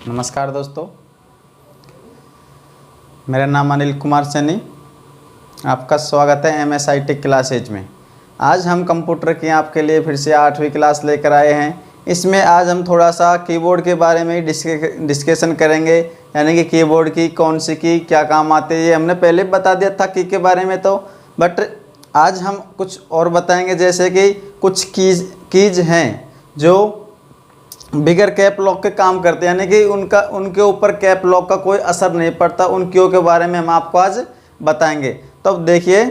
नमस्कार दोस्तों, मेरा नाम अनिल कुमार सैनी। आपका स्वागत है MSIT क्लासेज में। आज हम कंप्यूटर की आपके लिए फिर से 8वीं क्लास लेकर आए हैं। इसमें आज हम थोड़ा सा कीबोर्ड के बारे में डिस्कशन करेंगे, यानी कि कीबोर्ड की कौन सी की क्या काम आते हैं। ये हमने पहले बता दिया था की के बारे में तो, बट आज हम कुछ और बताएंगे। जैसे कि कुछ कीज हैं जो बिगर कैप लॉक के काम करते हैं, यानी कि उनके ऊपर कैप लॉक का कोई असर नहीं पड़ता। उन कीओं के बारे में हम आपको आज बताएंगे। तो अब देखिए,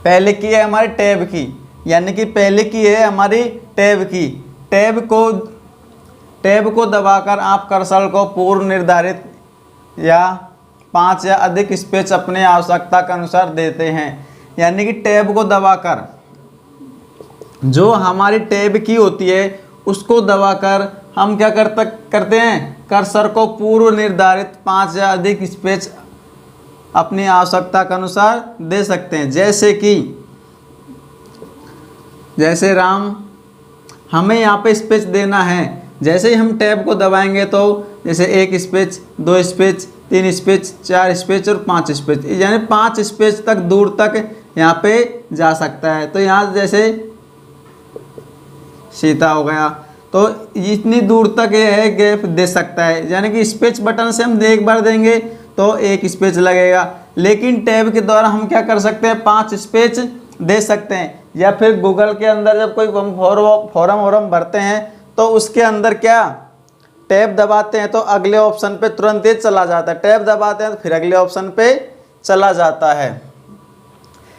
पहले की है हमारी टैब की, यानी कि पहले की है हमारी टैब की। टैब को दबाकर आप कर्सर को पूर्व निर्धारित या 5 या अधिक स्पेस अपने आवश्यकता के अनुसार देते हैं। यानी कि टैब को दबाकर जो हमारी टैब की होती है उसको दबाकर हम क्या करते हैं, कर्सर को पूर्व निर्धारित 5 या अधिक स्पेस अपनी आवश्यकता के अनुसार दे सकते हैं। जैसे राम हमें यहाँ पे स्पेस देना है। जैसे ही हम टैब को दबाएंगे तो जैसे 1 स्पेस, 2 स्पेस, 3 स्पेस, 4 स्पेस और 5 स्पेस, यानी 5 स्पेस तक दूर तक यहाँ पे जा सकता है। तो यहाँ जैसे सीता हो गया, तो इतनी दूर तक ये है गैप दे सकता है। यानी कि स्पेस बटन से हम एक बार देंगे तो 1 स्पेस लगेगा, लेकिन टैब के द्वारा हम क्या कर सकते हैं, 5 स्पेस दे सकते हैं। या फिर गूगल के अंदर जब कोई हम फॉर्म भरते हैं तो उसके अंदर क्या टैब दबाते हैं तो अगले ऑप्शन पे तुरंत ही चला जाता है, टैब दबाते हैं तो फिर अगले ऑप्शन पे चला जाता है।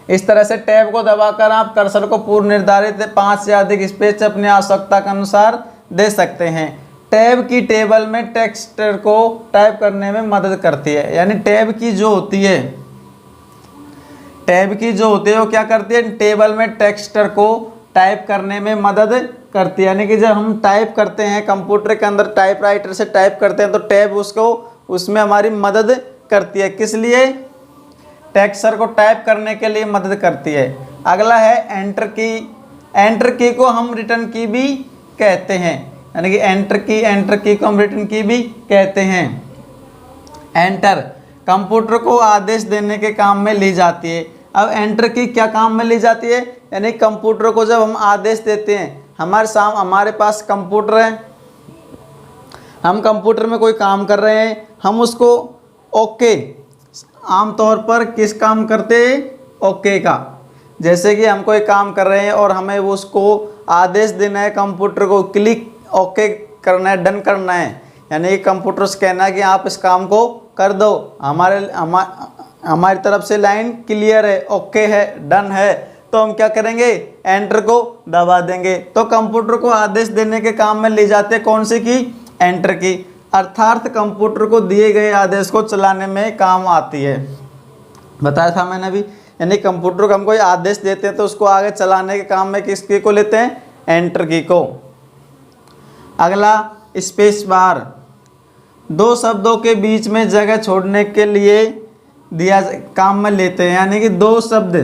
इस तरह से टैब को दबाकर आप कर्सर को पूर्व निर्धारित 5 से अधिक स्पेस अपनी आवश्यकता के अनुसार दे सकते हैं। टैब की टेबल में टेक्स्ट को टाइप करने में मदद करती है। यानी टैब की जो होती है वो क्या करती है, टेबल में टेक्स्ट को टाइप करने में मदद करती है। यानी कि जब हम टाइप करते हैं कंप्यूटर के अंदर, टाइपराइटर से टाइप करते हैं तो टैब उसमें हमारी मदद करती है। किस लिए? टेक्सचर को टाइप करने के लिए मदद करती है। अगला है एंटर की। एंटर की को हम रिटर्न की भी कहते हैं, यानी कि एंटर की को हम रिटर्न की भी कहते हैं। एंटर कंप्यूटर को आदेश देने के काम में ली जाती है। अब एंटर की क्या काम में ली जाती है, यानी कंप्यूटर को जब हम आदेश देते हैं, हमारे पास कंप्यूटर है, हम कंप्यूटर में कोई काम कर रहे हैं, हम उसको ओके आमतौर पर किस काम करते हैं, ओके का। जैसे कि हम कोई काम कर रहे हैं और हमें वो उसको आदेश देना है, कंप्यूटर को क्लिक ओके करना है, डन करना है, यानी कि कंप्यूटर से कहना है कि आप इस काम को कर दो, हमारी तरफ से लाइन क्लियर है, ओके है, डन है, तो हम क्या करेंगे, एंटर को दबा देंगे। तो कंप्यूटर को आदेश देने के काम में ले जाते हैं कौन सी की, एंटर की। अर्थात कंप्यूटर को दिए गए आदेश को चलाने में काम आती है। बताया था मैंने अभी, यानी कंप्यूटर को हम कोई आदेश देते हैं तो उसको आगे चलाने के काम में किस की को लेते हैं, एंटर की को। अगला स्पेस बार, 2 शब्दों के बीच में जगह छोड़ने के लिए काम में लेते हैं। यानी कि 2 शब्द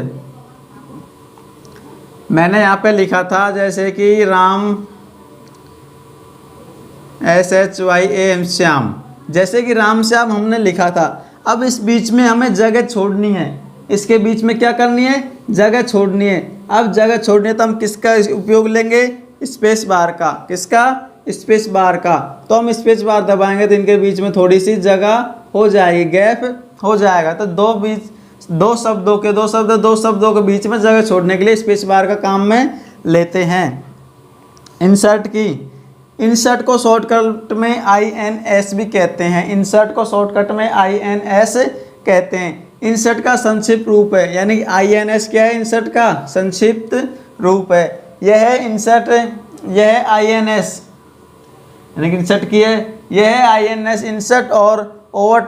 मैंने यहाँ पे लिखा था, जैसे कि राम SHYAM श्याम, जैसे कि राम श्याम हमने लिखा था। अब इस बीच में हमें जगह छोड़नी है, इसके बीच में क्या करनी है, जगह छोड़नी है। अब जगह छोड़नी है तो हम किसका उपयोग लेंगे, स्पेस बार का। किसका, स्पेस बार का। तो हम स्पेस बार दबाएंगे तो इनके बीच में थोड़ी सी जगह हो जाएगी, गैप हो जाएगा। तो दो शब्दों के बीच में जगह छोड़ने के लिए स्पेस बार का काम में लेते हैं। इंसर्ट की, इंसर्ट को शॉर्टकट में INS भी कहते हैं। इंसर्ट को शॉर्टकट में INS कहते हैं। इंसर्ट का संक्षिप्त रूप है, यानी कि INS क्या है, इंसर्ट का संक्षिप्त रूप है। यह है इंसर्ट, यह है INS, यानी कि इंसर्ट की है, यह है INS। इंसर्ट और ओवर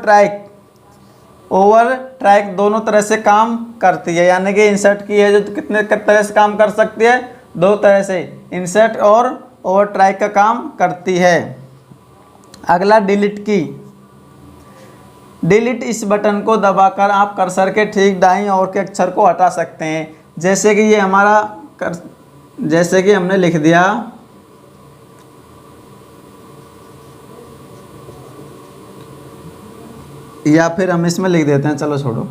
ट्रैक दोनों तरह से काम करती है। यानी कि इंसर्ट की है जो कितने तरह से काम कर सकती है, 2 तरह से, इंसर्ट और ओवर ट्रैक का काम करती है। अगला डिलीट की। डिलीट इस बटन को दबाकर आप कर्सर के ठीक दाईं ओर के अक्षर को हटा सकते हैं। जैसे कि ये हमारा जैसे कि हमने लिख दिया या फिर हम इसमें लिख देते हैं, चलो छोड़ो,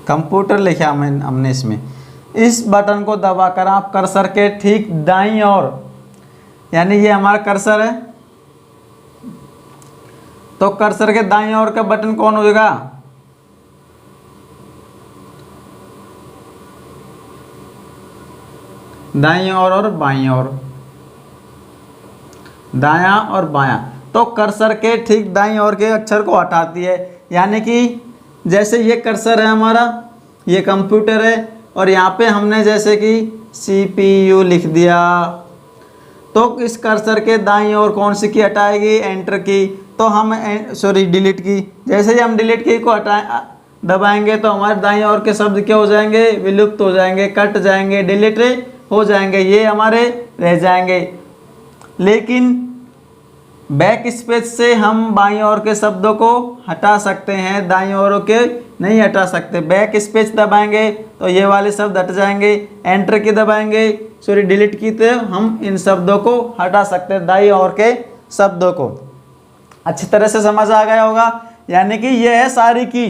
कंप्यूटर लिखा हमने इसमें। इस बटन को दबाकर आप कर्सर के ठीक दाईं ओर, यानी ये हमारा कर्सर है, तो कर्सर के दाईं ओर का बटन कौन होगा? दाईं ओर और बाईं ओर, दायां और बायां। तो कर्सर के ठीक दाईं ओर के अक्षर को हटाती है, यानी कि जैसे ये कर्सर है हमारा, ये कंप्यूटर है, और यहाँ पे हमने जैसे कि CPU लिख दिया, तो इस कर्सर के दाईं ओर कौन सी की हटाएगी? एंटर की। तो हम डिलीट की। जैसे ही हम डिलीट की को दबाएंगे तो हमारे दाईं ओर के शब्द क्या हो जाएंगे? विलुप्त हो जाएंगे, कट जाएंगे, डिलीट हो जाएंगे, ये हमारे रह जाएंगे। लेकिन बैक स्पेस से हम बाईं ओर के शब्दों को हटा सकते हैं, दाईं ओर के नहीं हटा सकते। बैक स्पेस दबाएंगे तो ये वाले शब्द हट जाएंगे, एंटर की दबाएंगे, डिलीट की, तो हम इन शब्दों को हटा सकते हैं, दाईं ओर के शब्दों को। अच्छी तरह से समझ आ गया होगा। यानी कि यह है सारी की,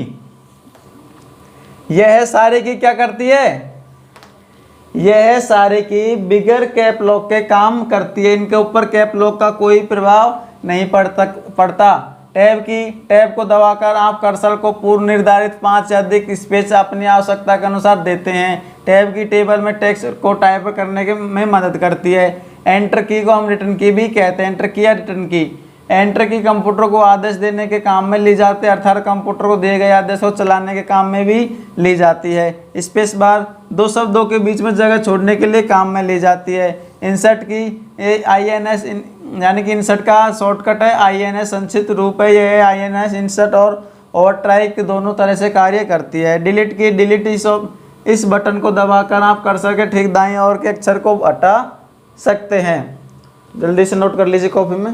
यह है सारी की क्या करती है? यह है सारी की बिगर कैप लॉक के काम करती है। इनके ऊपर कैप लॉक का कोई प्रभाव नहीं पड़ता। टैब को दबाकर आप कर्सर को पूर्व निर्धारित 5 से अधिक स्पेस अपनी आवश्यकता के अनुसार देते हैं। टैब की टेबल में टेक्स्ट को टाइप करने में मदद करती है। एंटर की को हम रिटर्न की भी कहते हैं, एंटर की या रिटर्न की। एंटर की कंप्यूटर को आदेश देने के काम में ली जाती है, अर्थात कंप्यूटर को दिए गए आदेश को चलाने के काम में भी ली जाती है। स्पेस बार दो शब्दों के बीच में जगह छोड़ने के लिए काम में ली जाती है। इंसर्ट की INS यानी कि इंसर्ट का शॉर्टकट है INS, संक्षिप्त रूप है यह INS। इंसर्ट और ओवरट्राइक दोनों तरह से कार्य करती है। डिलीट की, डिलीट इस बटन को दबाकर आप कर्सर के ठीक दाईं ओर के अक्षर को हटा सकते हैं। जल्दी से नोट कर लीजिए कॉपी में।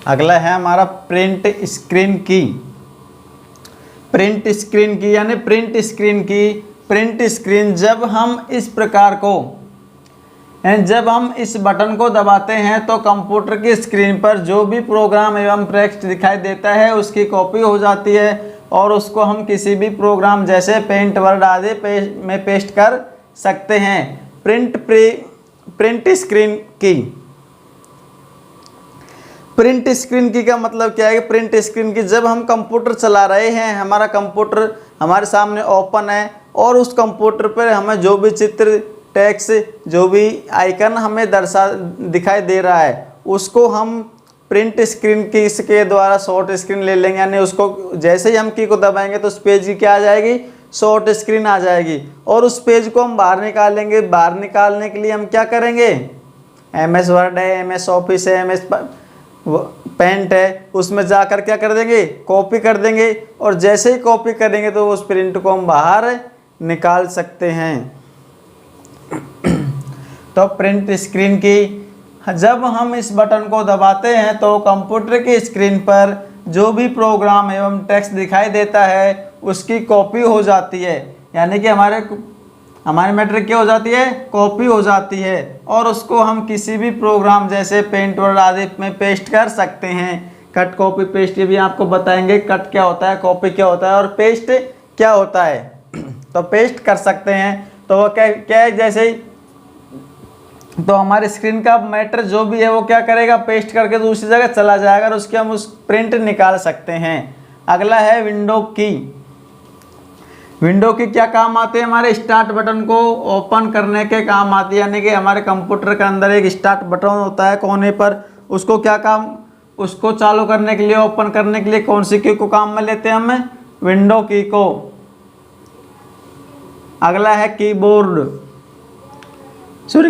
अगला है हमारा प्रिंट स्क्रीन की। प्रिंट स्क्रीन की यानी प्रिंट स्क्रीन की। प्रिंट स्क्रीन जब हम इस प्रकार को, जब हम इस बटन को दबाते हैं तो कंप्यूटर की स्क्रीन पर जो भी प्रोग्राम एवं टेक्स्ट दिखाई देता है उसकी कॉपी हो जाती है और उसको हम किसी भी प्रोग्राम जैसे पेंट, वर्ड आदि में पेस्ट कर सकते हैं। प्रिंट स्क्रीन की। प्रिंट स्क्रीन की का मतलब क्या है कि प्रिंट स्क्रीन की जब हम कंप्यूटर चला रहे हैं, हमारा कंप्यूटर हमारे सामने ओपन है और उस कंप्यूटर पर हमें जो भी चित्र, टेक्स्ट, जो भी आइकन हमें दिखाई दे रहा है उसको हम प्रिंट स्क्रीन की इसके द्वारा शॉर्ट स्क्रीन ले लेंगे। यानी उसको जैसे ही हम की को दबाएंगे तो उस पेज की क्या आ जाएगी? शॉर्ट स्क्रीन आ जाएगी और उस पेज को हम बाहर निकालेंगे। बाहर निकालने के लिए हम क्या करेंगे? MS वर्ड है, MS ऑफिस है, MS पेंट है, उसमें जाकर क्या कर देंगे? कॉपी कर देंगे और जैसे ही कॉपी करेंगे तो उस प्रिंट को हम बाहर निकाल सकते हैं। तो प्रिंट स्क्रीन की जब हम इस बटन को दबाते हैं तो कंप्यूटर की स्क्रीन पर जो भी प्रोग्राम एवं टेक्स्ट दिखाई देता है उसकी कॉपी हो जाती है। यानी कि हमारे मैट्रिक क्या हो जाती है? कॉपी हो जाती है और उसको हम किसी भी प्रोग्राम जैसे पेंट वर्ड आदि में पेस्ट कर सकते हैं। कट, कॉपी, पेस्ट ये भी आपको बताएंगे। कट क्या होता है, कॉपी क्या होता है और पेस्ट क्या होता है। तो पेस्ट कर सकते हैं। तो वो क्या है, जैसे ही तो हमारे स्क्रीन का मैटर जो भी है वो क्या करेगा? पेस्ट करके दूसरी जगह चला जाएगा और उसके हम उस प्रिंट निकाल सकते हैं। अगला है विंडो की। विंडो की क्या काम आते हैं? हमारे स्टार्ट बटन को ओपन करने के काम आती है। यानी कि हमारे कंप्यूटर के अंदर एक स्टार्ट बटन होता है कोने पर, उसको क्या काम, उसको चालू करने के लिए, ओपन करने के लिए कौन सी की को काम में लेते हैं? हमें विंडो की को। अगला है कीबोर्ड।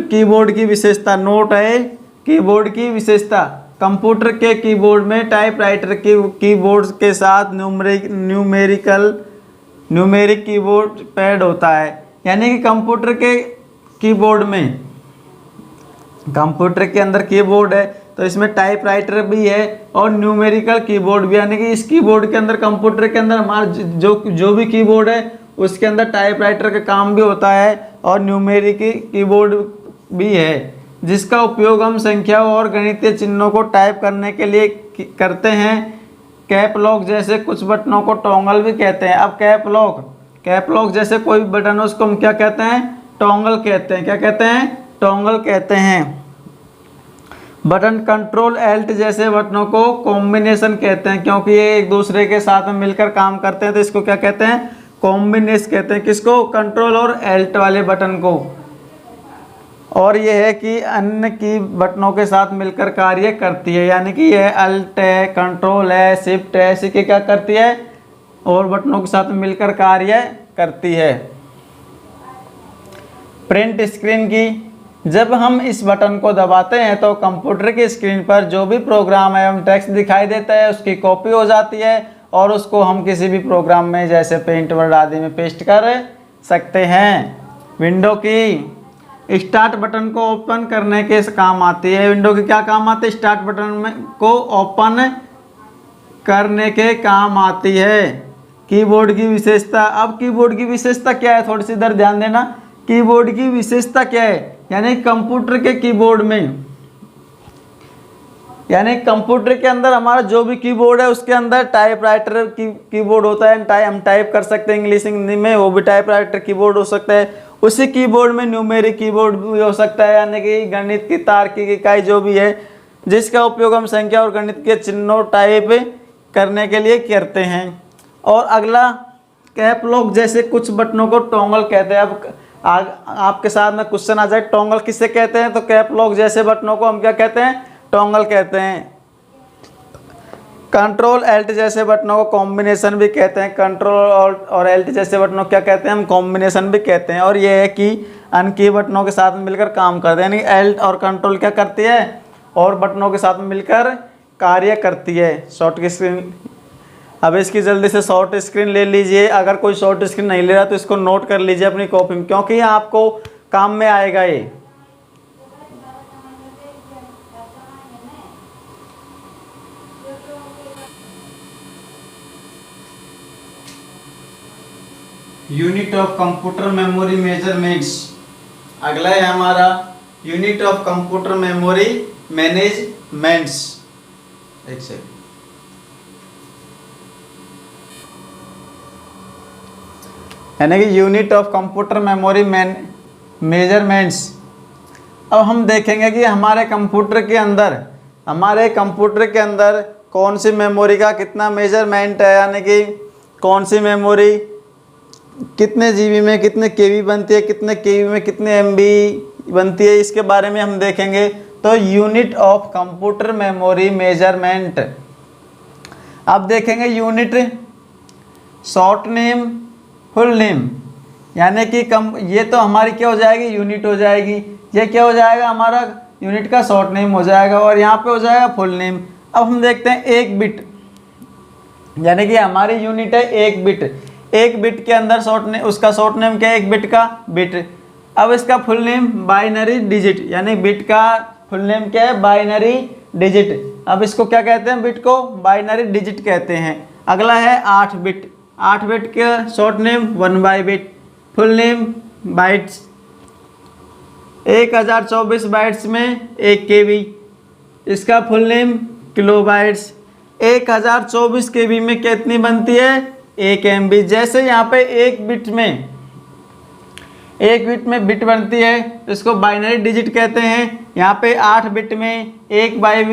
कीबोर्ड की विशेषता। नोट है कीबोर्ड की विशेषता। कंप्यूटर के कीबोर्ड में टाइपराइटर की कीबोर्ड के साथ न्यूमेरिक कीबोर्ड पैड होता है। यानी कि कंप्यूटर के कीबोर्ड में, कंप्यूटर के अंदर कीबोर्ड है तो इसमें टाइपराइटर भी है और न्यूमेरिकल कीबोर्ड भी। यानी कि इस कीबोर्ड के अंदर, कंप्यूटर के अंदर हमारा जो भी कीबोर्ड है उसके अंदर टाइपराइटर का काम भी होता है और न्यूमेरिक कीबोर्ड भी है, जिसका उपयोग हम संख्याओं और गणितीय चिन्हों को टाइप करने के लिए करते हैं। कैप लॉक जैसे कुछ बटनों को टॉगल भी कहते हैं। अब कैप लॉक जैसे कोई बटन है उसको हम क्या कहते हैं? टॉगल कहते हैं। क्या कहते हैं? टॉगल कहते हैं। बटन कंट्रोल एल्ट जैसे बटनों को कॉम्बिनेशन कहते हैं, क्योंकि ये एक दूसरे के साथ में मिलकर काम करते हैं, तो इसको क्या कहते हैं? कॉम्बिनेशन कहते हैं। किसको? कंट्रोल और एल्ट वाले बटन को। और ये है कि अन्य की बटनों के साथ मिलकर कार्य करती है, यानी कि यह अल्ट है, कंट्रोल है, शिफ्ट है, इसी के क्या करती है? और बटनों के साथ मिलकर कार्य करती है। प्रिंट स्क्रीन की, जब हम इस बटन को दबाते हैं तो कंप्यूटर की स्क्रीन पर जो भी प्रोग्राम एवं टेक्स्ट दिखाई देता है उसकी कॉपी हो जाती है और उसको हम किसी भी प्रोग्राम में जैसे पेंट, वर्ड आदि में पेस्ट कर सकते हैं। विंडो की स्टार्ट बटन को ओपन करने के काम आती है। विंडो की क्या काम आती है? स्टार्ट बटन में को ओपन करने के काम आती है। कीबोर्ड की विशेषता, अब कीबोर्ड की विशेषता क्या है? थोड़ी सी इधर ध्यान देना। कीबोर्ड की विशेषता क्या है? यानी कंप्यूटर के कीबोर्ड में, यानी कंप्यूटर के अंदर हमारा जो भी कीबोर्ड है उसके अंदर टाइपराइटर कीबोर्ड होता है। हम टाइप कर सकते हैं इंग्लिश हिंदी में, वो भी टाइपराइटर कीबोर्ड हो सकता है। उसी कीबोर्ड में न्यूमेरिक कीबोर्ड भी हो सकता है, यानी कि गणित की तार्किक इकाई जो भी है, जिसका उपयोग हम संख्या और गणित के चिन्हों टाइप करने के लिए करते हैं। और अगला, कैप लॉक जैसे कुछ बटनों को टॉगल कहते हैं। अब आपके साथ में क्वेश्चन आ जाए, टॉगल किसे कहते हैं? तो कैप लॉक जैसे बटनों को हम क्या कहते हैं? टॉगल कहते हैं। कंट्रोल एल्ट जैसे बटनों को कॉम्बिनेशन भी कहते हैं। कंट्रोल और एल्ट जैसे बटनों को क्या कहते हैं? हम कॉम्बिनेशन भी कहते हैं। और ये है कि अन्य की बटनों के साथ में मिलकर काम करते हैं, यानी एल्ट और कंट्रोल क्या करती है? और बटनों के साथ में मिलकर कार्य करती है। शॉर्ट की स्क्रीन, अब इसकी जल्दी से शॉर्ट स्क्रीन ले लीजिए। अगर कोई शॉर्ट स्क्रीन नहीं ले रहा तो इसको नोट कर लीजिए अपनी कॉपी में, क्योंकि आपको काम में आएगा ये। Unit of computer memory measurements, अगला है हमारा unit of computer memory managements. एक सेकंड, यानी कि unit of computer memory measurements. अब हम देखेंगे कि हमारे कंप्यूटर के अंदर कौन सी मेमोरी का कितना मेजरमेंट है, यानी कि कौन सी मेमोरी कितने जीबी में कितने केबी बनती है, कितने केबी में कितने एमबी बनती है, इसके बारे में हम देखेंगे। तो unit of computer memory measurement, अब देखेंगे unit, short name, full name, यानी कि ये तो हमारी क्या हो जाएगी? यूनिट हो जाएगी। ये क्या हो जाएगा? हमारा यूनिट का शॉर्ट नेम हो जाएगा और यहाँ पे हो जाएगा फुल नेम। अब हम देखते हैं एक बिट, यानी कि हमारी यूनिट है एक बिट। एक बिट के अंदर उसका शॉर्ट नेम क्या है? एक बिट का बिट। अब इसका फुल नेम बाइनरी डिजिट, यानी बिट का फुल नेम क्या है? Binary digit. अब इसको क्या कहते हैं? बिट को बाइनरी डिजिट कहते हैं। अगला है 8 बिट। 8 बिट के short name 1 byte, full name bytes. 1024 bytes में 1 केबी, इसका फुल नेम किलोबाइट्स। 1024 केबी में कितनी बनती है? 1 MB। जैसे यहाँ पे एक बिट बिट बनती है, इसको बाइनरी डिजिट कहते हैं। यहाँ पे 8 बिट में एक बाइट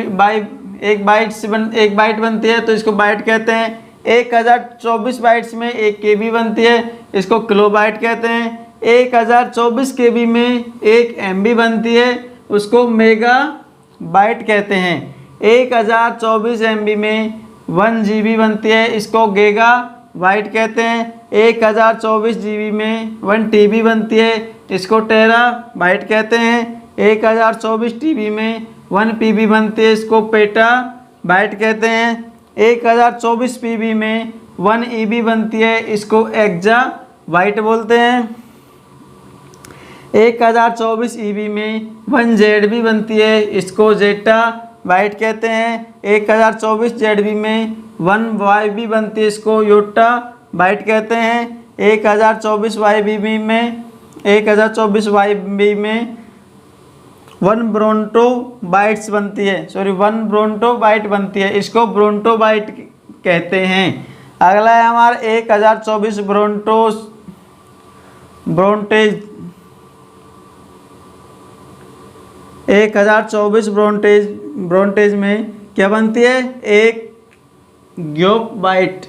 बनती है, तो इसको बाइट कहते हैं। 1024 बाइट्स में 1 KB बनती है, इसको किलोबाइट कहते हैं। 1024 KB में 1 MB बनती है, उसको मेगा बाइट कहते हैं। 1024 MB में 1 GB बनती है, इसको गीगा बाइट कहते हैं। 1024 GB में 1 TB बनती है, इसको टेरा बाइट कहते हैं। 1024 TB में 1 PB बनती है, इसको पेटा बाइट कहते हैं। 1024 PB में 1 EB बनती है, इसको एक्जा बाइट बोलते हैं। 1024 EB में 1 ZB बनती है, इसको जेटा बाइट कहते हैं। 1024 ZB में 1 YB बनती है, इसको योटा बाइट कहते हैं। 1024 YBB में 1024 YBB में 1 ब्रोंटोबाइट्स बनती है, 1 ब्रोंटोबाइट बनती है, इसको ब्रोंटोबाइट कहते हैं। अगला है हमारा 1024 ब्रोंटेज में क्या बनती है, 1 ग्योबाइट।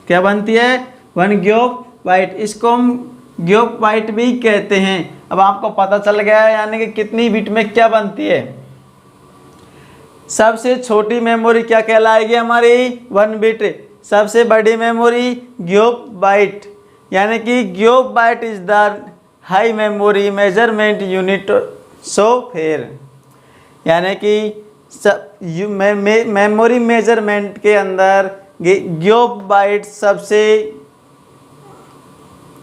क्या बनती है, 1 ग्योबाइट, इसको हम ग्योबाइट भी कहते हैं। अब आपको पता चल गया है यानी कि कितनी बिट में क्या बनती है। सबसे छोटी मेमोरी क्या कहलाएगी हमारी, 1 बिट। सबसे बड़ी मेमोरी ग्योबाइट, यानी कि gigabyte is the high memory measurement unit. So फिर यानी कि मेमोरी मेजरमेंट के अंदर ग्योबाइट सबसे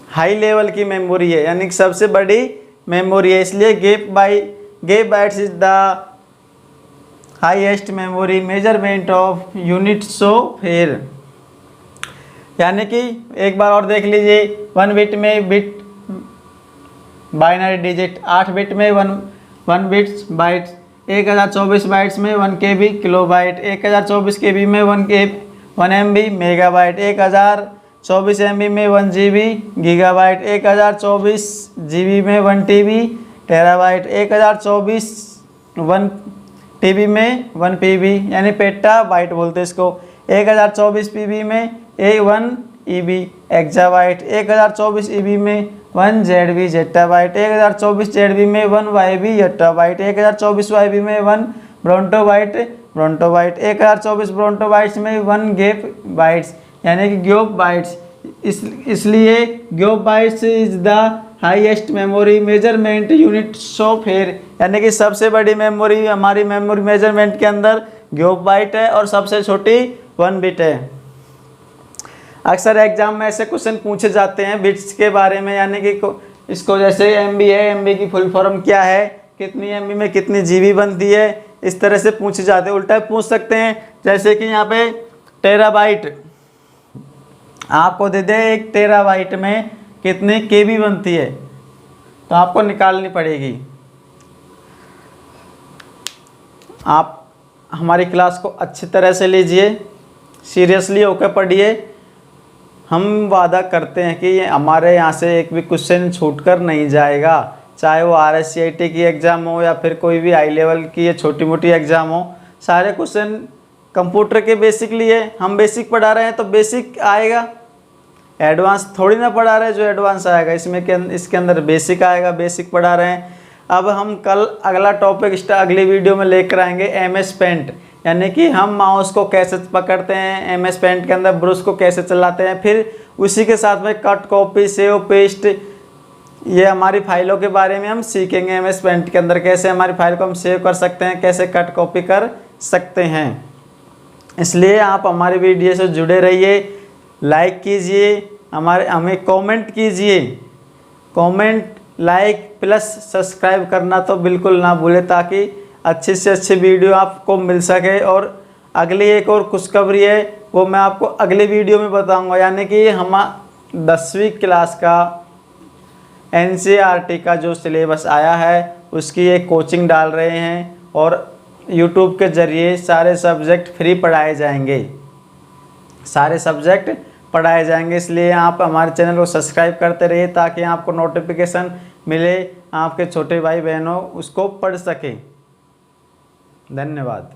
हाई लेवल की मेमोरी है, यानी कि सबसे बड़ी मेमोरी है, इसलिए gigabytes is the highest memory measurement of unit. So फिर यानी कि एक बार और देख लीजिए, 1 बिट में बिट बाइनरी डिजिट, 8 बिट में 1 बिट्स बाइट्स, 1024 बाइट्स में 1 KB किलोबाइट, 1024 KB में 1 MB मेगाबाइट, 1024 MB में 1 GB गीगाबाइट, 1024 GB में 1 TB टेराबाइट, 1024 1 TB में 1 PB यानी पेटा बाइट बोलते हैं इसको, 1024 PB में 1 EB एक्जाबाइट, 1024 EB में 1 ZB जेटाबाइट, 1024 ZB में 1 YB यट्टाबाइट, 1024 YB में 1 ब्रोंटोबाइट 1024 ब्रोंटोबाइट्स में 1 गेप बाइट्स यानी कि ग्योबाइट्स। इसलिए gigabytes is the highest memory measurement unit. So फिर यानी कि सबसे बड़ी मेमोरी हमारी मेमोरी मेजरमेंट के अंदर ग्योबाइट है और सबसे छोटी 1 बिट है। अक्सर एग्जाम में ऐसे क्वेश्चन पूछे जाते हैं बिट्स के बारे में, यानी कि इसको जैसे MB है, MB की फुल फॉर्म क्या है, कितनी MB में कितनी GB बनती है, इस तरह से पूछे जाते हैं। उल्टा पूछ सकते हैं, जैसे कि यहाँ पे टेराबाइट आपको दे दे, 1 टेराबाइट में कितने KB बनती है, तो आपको निकालनी पड़ेगी। आप हमारी क्लास को अच्छी तरह से लीजिए, सीरियसली होकर पढ़िए। हम वादा करते हैं कि हमारे यहाँ से एक भी क्वेश्चन छूटकर नहीं जाएगा, चाहे वो RSCIT की एग्ज़ाम हो या फिर कोई भी हाई लेवल की या छोटी मोटी एग्ज़ाम हो। सारे क्वेश्चन कंप्यूटर के बेसिक लिए, हम बेसिक पढ़ा रहे हैं तो बेसिक आएगा, एडवांस थोड़ी ना पढ़ा रहे हैं जो एडवांस आएगा। इसके अंदर बेसिक आएगा, बेसिक पढ़ा रहे हैं। अब हम कल अगला टॉपिक अगली वीडियो में लेकर आएंगे MS पेंट, यानी कि हम माउस को कैसे पकड़ते हैं, MS पेंट के अंदर ब्रश को कैसे चलाते हैं, फिर उसी के साथ में कट, कॉपी, सेव, पेस्ट, ये हमारी फाइलों के बारे में हम सीखेंगे। MS पेंट के अंदर कैसे हमारी फाइल को हम सेव कर सकते हैं, कैसे कट कॉपी कर सकते हैं। इसलिए आप हमारी वीडियो से जुड़े रहिए, लाइक कीजिए, हमें कमेंट कीजिए, कमेंट, लाइक प्लस सब्सक्राइब करना तो बिल्कुल ना भूलें, ताकि अच्छी से अच्छी वीडियो आपको मिल सके। और अगली एक और खुशखबरी है, वो मैं आपको अगली वीडियो में बताऊंगा, यानी कि हम 10वीं क्लास का NCERT का जो सिलेबस आया है उसकी एक कोचिंग डाल रहे हैं और YouTube के ज़रिए सारे सब्जेक्ट फ्री पढ़ाए जाएंगे, सारे सब्जेक्ट पढ़ाए जाएंगे। इसलिए आप हमारे चैनल को सब्सक्राइब करते रहिए ताकि आपको नोटिफिकेशन मिले, आपके छोटे भाई बहनों उसको पढ़ सकें। धन्यवाद।